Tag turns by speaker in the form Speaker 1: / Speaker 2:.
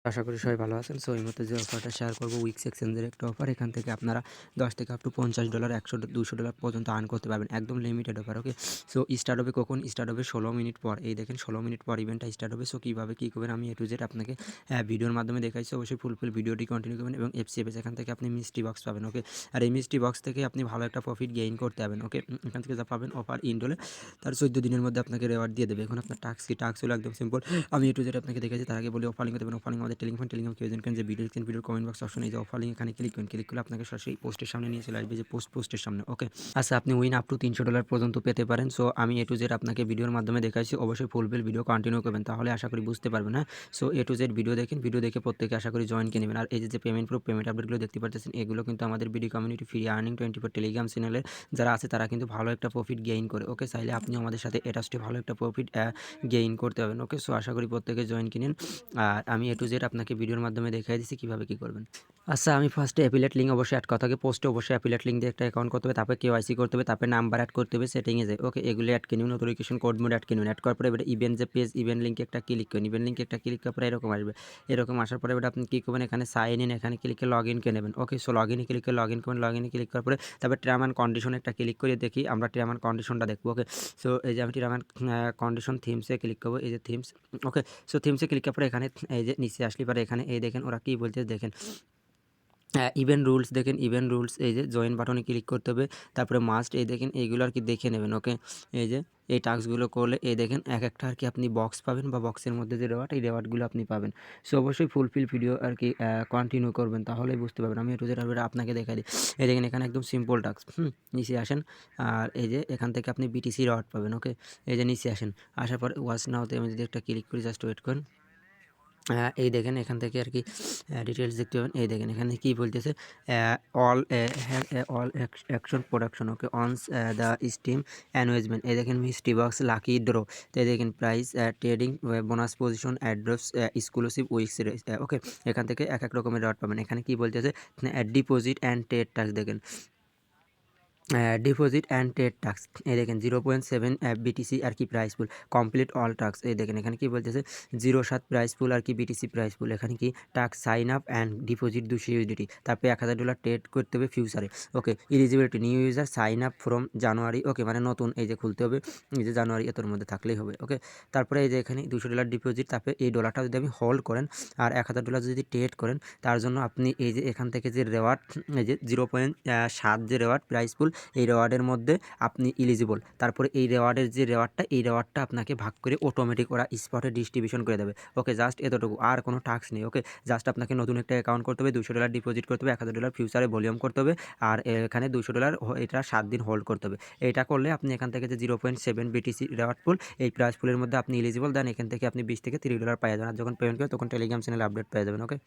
Speaker 1: আশা করি সবাই ভালো আছেন। সো এই মুহূর্তে যে অফারটা শেয়ার করব উইক্স এক্সচেঞ্জের একটা অফার। এখান থেকে আপনারা 10 থেকে আপ টু $50, $100, $200 পর্যন্ত আর্ন করতে পারবেন। একদম লিমিটেড অফার, ওকে? সো স্টার্ট হবে কখন? স্টার্ট হবে 16 মিনিট পর। এই দেখেন 16 মিনিট পর ইভেন্টটা স্টার্ট হবে। সো কীভাবে কী করবেন আমি A to Z আপনাকে ভিডিওর মাধ্যমে দেখাইছি। অবশ্যই ফুল ভিডিওটি কন্টিনিউ করবেন এবং FCFS এখান থেকে আপনি মিস্ট্রি বক্স পাবেন, ওকে? আর এই মিস্ট্রি বক্স থেকে আপনি ভালো একটা প্রফিট গেইন করতে পারবেন, ওকে? এখান থেকে যা পাবেন অফার ইনডোলে তার 14 দিনের মধ্যে আপনাকে রেওয়ার্ড দিয়ে দেবে। এখন আপনার টাস্ক কি? টাস্ক হলো একদম সিম্পল। আমি A to Z আপনাকে দেখাইছি। তার আগে বলি অফার লিঙ্ক দেবেন। অফার লিঙ্ক আমাদের টেলিগ্রাম কেউ জানেন যে ভিডিও স্ক্রিন ভিডিওর কমেন্ট বক্স অপশনে এই যে অফার লিঙ্ক এখানে ক্লিক করেন। ক্লিক করলে আপনাকে সরাসরি পোস্টের সামনে নিয়ে চলে আসবে, যে পোস্টের সামনে, ওকে? আচ্ছা, আপনি উইন আপ টু $300 পর্যন্ত পেতে পারেন। সো আমি A to Z আপনাকে ভিডিওর মাধ্যমে দেখাইছি। অবশ্যই ফুল ভিডিও কন্টিনিউ করবেন, তাহলে আশা করি বুঝতে পারবেন। হ্যাঁ, so A to Z video দেখেন, ভিডিও দেখে প্রত্যেকে আশা করি জয়েন কিনে নেবেন। আর এই যে পেমেন্ট প্রুফ, পেমেন্ট আপডেটগুলো দেখতে পাচ্ছেন, এগুলো কিন্তু আমাদের BD community free earning 24 Telegram চ্যানেলে যারা আছে তারা কিন্তু ভালো একটা প্রফিট গেইন করে, ওকে? চাইলে আপনি আমাদের সাথে এটাস্টে ভালো একটা প্রফিট গেইন করতে পারবেন, ওকে? সো আশা করি প্রত্যেকে জয়েন কিনেন। আর আমি A to Z আপনাকে ভিডিওর মাধ্যমে দেখাই দিচ্ছি কীভাবে কী করবেন। আচ্ছা, আমি ফার্স্টে অ্যাফিলিয়েট লিঙ্ক অবশ্যই অ্যাড করা থাকে। পোস্টে অবশ্যই অ্যাফিলিয়েট লিঙ্ক দিয়ে একটা অ্যাকাউন্ট করতে হবে, তারপরে KYC করতে হবে, তারপরে নাম্বার অ্যাড করতে হবে, সেটিংয়ে যায়, ওকে? এগুলো অ্যাড কিনে নোটিফিকেশন কোড মোড অ্যাড কিনুন। অ্যাড করার পরে এবারে ইভেন্ট যে পেজ, ইভেন্ট লিঙ্কে একটা ক্লিক করেন। ইভেন্ট লিঙ্কে একটা ক্লিক করার পরে এরকম আসবে। এরকম আসার পরে এবার আপনি কী করবেন, এখানে সাইন ইন, এখানে ক্লিক করে লগ ইন করে নেবেন, ওকে? সো লগ ইনে ক্লিক করে লগ ইন করবেন। লগ ইনে ক্লিক করার পরে তারপরে টার্ম অ্যান্ড কন্ডিশন একটা ক্লিক করে দেখি, আমরা টার্ম অ্যান্ড কন্ডিশনটা দেখবো, ওকে? সো এই যে আমি টার্ম অ্যান্ড কন্ডিশন থিমসে ক্লিক করবো, এই যে থিমস, ওকে? সো থিমসে ক্লিক করার পরে এখানে এই যে নিচে আসলে পরে এখানে এই দেখেন ওরা কী বলছে দেখেন, ইভেন্ট রুলস দেখেন, ইভেন্ট রুলস, এই যে জয়েন বাটনে ক্লিক করতে হবে। তারপরে মাস্ট, এই দেখেন এইগুলো আর কি দেখে নেবেন, ওকে? এই যে এই টাস্কগুলো করলে এই দেখেন এক একটা আর কি আপনি বক্স পাবেন, বা বক্সের মধ্যে যে রেওয়ার্ড, এই রেওয়ার্ডগুলো আপনি পাবেন। সো অবশ্যই ফুলফিল ভিডিও আর কি কন্টিনিউ করবেন, তাহলেই বুঝতে পারবেন। আমি একটু যেটা আপনাকে দেখাই দিই। এই দেখেন এখানে একদম সিম্পল টাস্ক, নিচে আসেন। আর এই যে এখান থেকে আপনি BTC রেওয়ার্ড পাবেন, ওকে? এই যে নিচে আসেন, আসার পর ওয়াচ নাওতে আমি যদি একটা ক্লিক করি, জাস্ট ওয়েট করেন। এই দেখেন এখান থেকে আর কি ডিটেলস দেখতে পাবেন। এই দেখেন এখানে কী বলতেছে, all all action production, okay? অনস দ্য স্টিম অ্যানুয়েজমেন্ট। এই দেখেন মিস্ট্রি বক্স, লাকি ড্র। তো এই দেখেন prize, trading, bonus position, airdrops, exclusive weeks, okay? এখান থেকে এক এক রকমের রেওয়ার্ড পাবেন। এখানে কী বলতেছে, ডিপোজিট অ্যান্ড ট্রেড টাস্ক দেখেন, ডিপোজিট অ্যান্ড ট্রেড টাস্ক। এই দেখেন 0.7 BTC আর কি প্রাইস পুল, কমপ্লিট অল টাস্ক। এই দেখেন এখানে কি বলতেছে, 0.7 প্রাইস পুল আর কি BTC প্রাইস পুল। এখানে কি task sign up and deposit 200 USDT, তারপরে $1000 ট্রেড করতে হবে ফিউচারে, okay? Eligibility new user sign up from January, okay? মানে নতুন এই যে খুলতে হবে, এই যে জানুয়ারি এতর মধ্যে থাকলেই হবে, ওকে? তারপরে এই যে এখানে $200 ডিপোজিট, তারপরে এই ডলারটা যদি আপনি হোল্ড করেন আর $1000 যদি ট্রেড করেন, তার জন্য আপনি এই যে এখান থেকে যে রেওয়ার্ড, এই যে 0.7 যে রেওয়ার্ড প্রাইস পুল, এই রেওয়ার্ডের মধ্যে আপনি ইলিজিবল। তারপরে এই রেওয়ার্ডের যে রেওয়ার্ডটা, এই রেওয়ার্ডটা আপনাকে ভাগ করে অটোমেটিক ওরা স্পটে ডিস্ট্রিবিউশন করে দেবে, ওকে? জাস্ট এতটুকু, আর কোনো টাস্ক নেই, ওকে? জাস্ট আপনাকে নতুন একটা অ্যাকাউন্ট করতে হবে, $200 ডিপোজিট করতে হবে, $1000 ফিউচারে ভলিউম করতে হবে, আর এখানে $200 এটা 7 দিন হোল্ড করতে হবে। এটা করলে আপনি এখান থেকে যে 0.7 BTC রেওয়ার্ড পুল, এই প্রাইস পুলের মধ্যে আপনি ইলিজিবল। দেন এখান থেকে আপনি $20 থেকে $30 পাওয়া যাবেন। আর যখন পেমেন্ট করবেন তখন টেলিগ্রাম চ্যানেলে আপডেট পেয়ে যাবেন, ওকে?